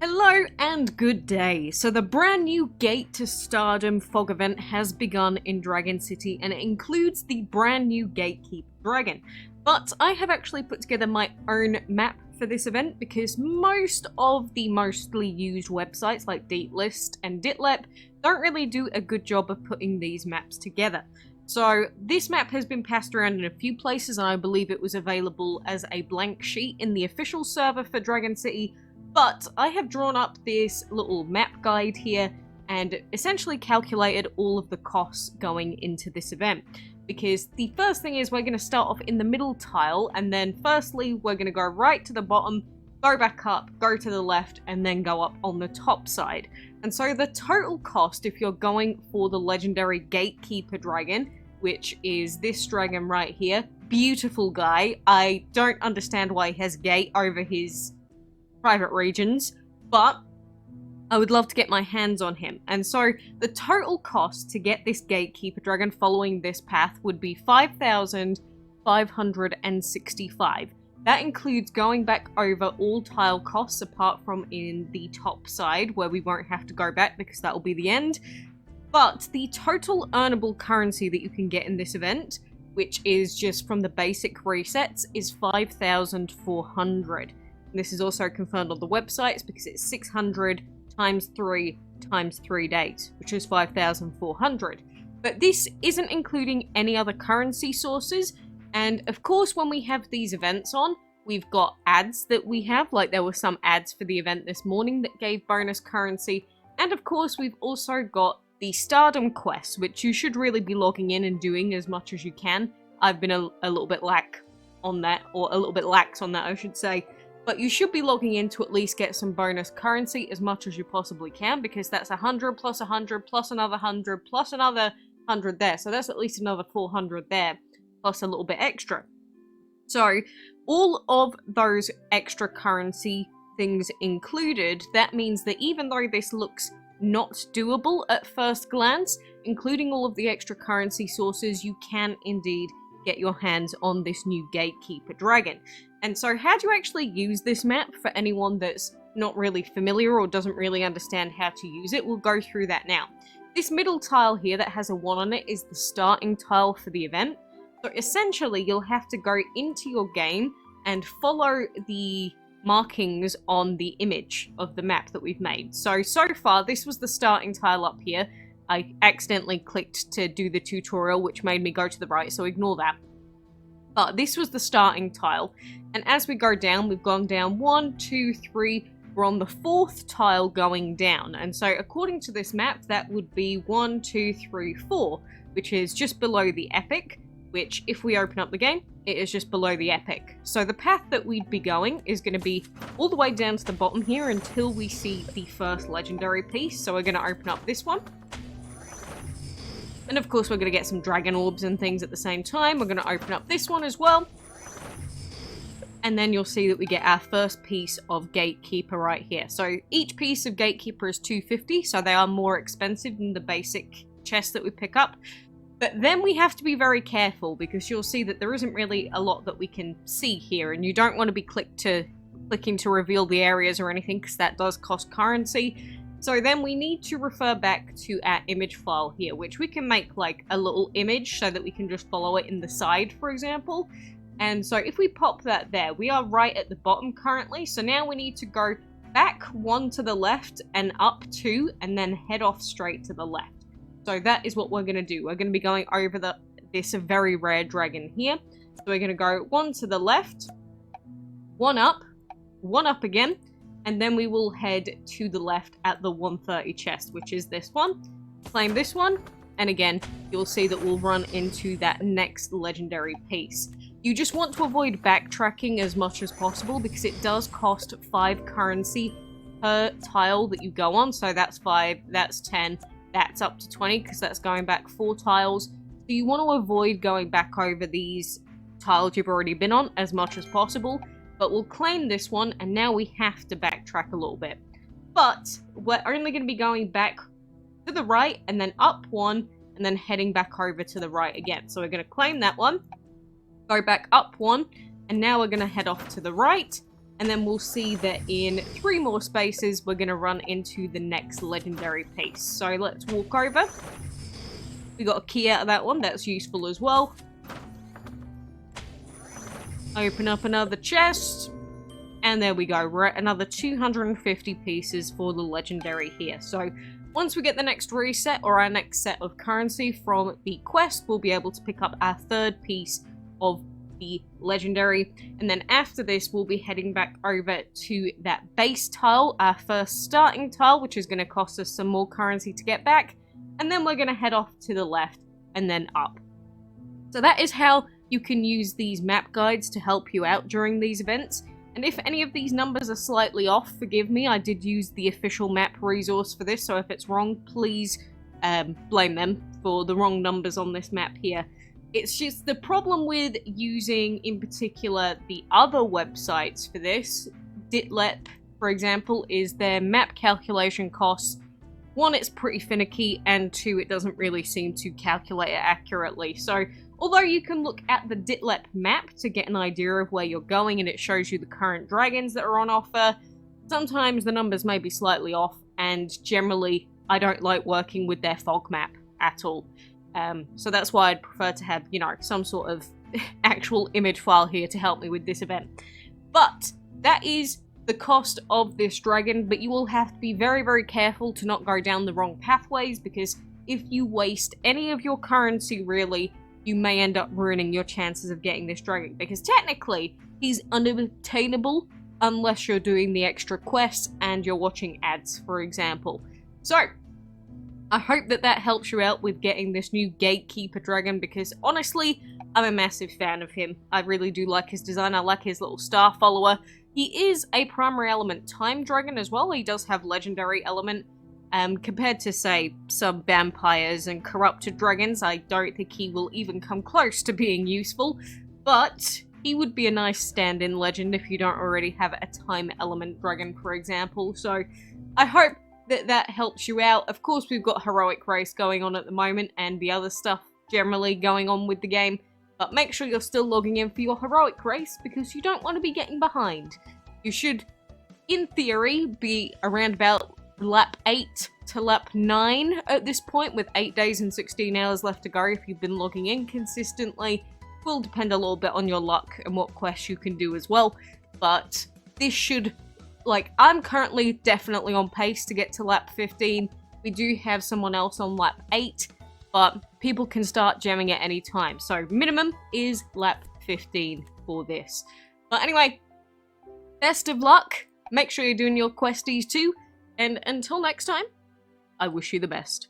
Hello and good day. So the brand new Gate to Stardom fog event has begun in Dragon City and it includes the brand new Gatekeeper Dragon. But I have actually put together my own map for this event because most of the mostly used websites like Deeplist and Ditlep don't really do a good job of putting these maps together. So this map has been passed around in a few places and I believe it was available as a blank sheet in the official server for Dragon City. But I have drawn up this little map guide here and essentially calculated all of the costs going into this event. Because the first thing is we're going to start off in the middle tile, and then firstly we're going to go right to the bottom, go back up, go to the left, and then go up on the top side. And so the total cost, if you're going for the legendary Gatekeeper Dragon, which is this dragon right here, beautiful guy. I don't understand why he has gate over his private regions, but I would love to get my hands on him. And so the total cost to get this Gatekeeper Dragon following this path would be 5,565. That includes going back over all tile costs apart from in the top side where we won't have to go back because that will be the end. But the total earnable currency that you can get in this event, which is just from the basic resets, is 5,400. This is also confirmed on the websites because it's 600 times 3 times 3 days, which is 5,400. But this isn't including any other currency sources. And of course, when we have these events on, we've got ads that we have, like there were some ads for the event this morning that gave bonus currency. And of course, we've also got the Stardom quest, which you should really be logging in and doing as much as you can. I've been a little bit lax on that, I should say. But you should be logging in to at least get some bonus currency as much as you possibly can, because that's 100 plus 100 plus another 100 plus another 100 there. So that's at least another 400 there, plus a little bit extra. So all of those extra currency things included, that means that even though this looks not doable at first glance, including all of the extra currency sources, you can indeed get your hands on this new Gatekeeper Dragon. And so how do you actually use this map for anyone that's not really familiar or doesn't really understand how to use it? We'll go through that now. This middle tile here that has a 1 on it is the starting tile for the event. So essentially you'll have to go into your game and follow the markings on the image of the map that we've made. So far this was the starting tile up here. I accidentally clicked to do the tutorial, which made me go to the right, so ignore that. But this was the starting tile, and as we go down, we've gone down 1, 2, 3, we're on the 4th tile going down. And so according to this map, that would be 1, 2, 3, 4, which is just below the epic, which if we open up the game, it is just below the epic. So the path that we'd be going is going to be all the way down to the bottom here until we see the first legendary piece. So we're going to open up this one. And of course we're going to get some dragon orbs and things at the same time. We're going to open up this one as well. And then you'll see that we get our first piece of Gatekeeper right here. So each piece of Gatekeeper is 250, so they are more expensive than the basic chest that we pick up. But then we have to be very careful because you'll see that there isn't really a lot that we can see here. And you don't want to be clicking to reveal the areas or anything because that does cost currency. So then we need to refer back to our image file here, which we can make like a little image so that we can just follow it in the side, for example. And so if we pop that there, we are right at the bottom currently. So now we need to go back 1 to the left and up 2 and then head off straight to the left. So that is what we're going to do. We're going to be going over this very rare dragon here. So we're going to go 1 to the left, 1 up again. And then we will head to the left at the 130 chest, which is this one. Claim this one, and again, you'll see that we'll run into that next legendary piece. You just want to avoid backtracking as much as possible because it does cost 5 currency per tile that you go on. So that's 5, that's 10, that's up to 20 because that's going back 4 tiles. So you want to avoid going back over these tiles you've already been on as much as possible. But we'll claim this one, and now we have to backtrack a little bit. But we're only going to be going back to the right, and then up 1, and then heading back over to the right again. So we're going to claim that one, go back up 1, and now we're going to head off to the right, and then we'll see that in 3 more spaces we're going to run into the next legendary piece. So let's walk over. We got a key out of that one, that's useful as well. Open up another chest, and there we go. We're at another 250 pieces for the legendary here. So once we get the next reset or our next set of currency from the quest, we'll be able to pick up our 3rd piece of the legendary, and then after this we'll be heading back over to that base tile, our first starting tile, which is going to cost us some more currency to get back, and then we're going to head off to the left and then up. So that is how you can use these map guides to help you out during these events. And if any of these numbers are slightly off, forgive me, I did use the official map resource for this, so if it's wrong, please blame them for the wrong numbers on this map here. It's just the problem with using, in particular, the other websites for this, Ditlep, for example, is their map calculation costs. 1, it's pretty finicky, and 2, it doesn't really seem to calculate it accurately. So, although you can look at the Ditlep map to get an idea of where you're going and it shows you the current dragons that are on offer, sometimes the numbers may be slightly off, and generally, I don't like working with their fog map at all. So that's why I'd prefer to have, you know, some sort of actual image file here to help me with this event. But that is the cost of this dragon, but you will have to be very, very careful to not go down the wrong pathways, because if you waste any of your currency, really, you may end up ruining your chances of getting this dragon, because technically he's unobtainable unless you're doing the extra quests and you're watching ads, for example. So I hope that that helps you out with getting this new Gatekeeper dragon, because honestly, I'm a massive fan of him. I really do like his design. I like his little star follower. He is a primary element time dragon as well. He does have legendary element. Compared to, say, some vampires and corrupted dragons, I don't think he will even come close to being useful. But he would be a nice stand-in legend if you don't already have a time element dragon, for example. So I hope that helps you out. Of course, we've got heroic race going on at the moment and the other stuff generally going on with the game, but make sure you're still logging in for your heroic race, because you don't want to be getting behind. You should, in theory, be around about lap 8 to lap 9 at this point, with 8 days and 16 hours left to go if you've been logging in consistently. Will depend a little bit on your luck and what quests you can do as well, but this should, like, I'm currently definitely on pace to get to lap 15. We do have someone else on lap 8, but people can start jamming at any time. So minimum is lap 15 for this. But anyway, best of luck. Make sure you're doing your questies too. And until next time, I wish you the best.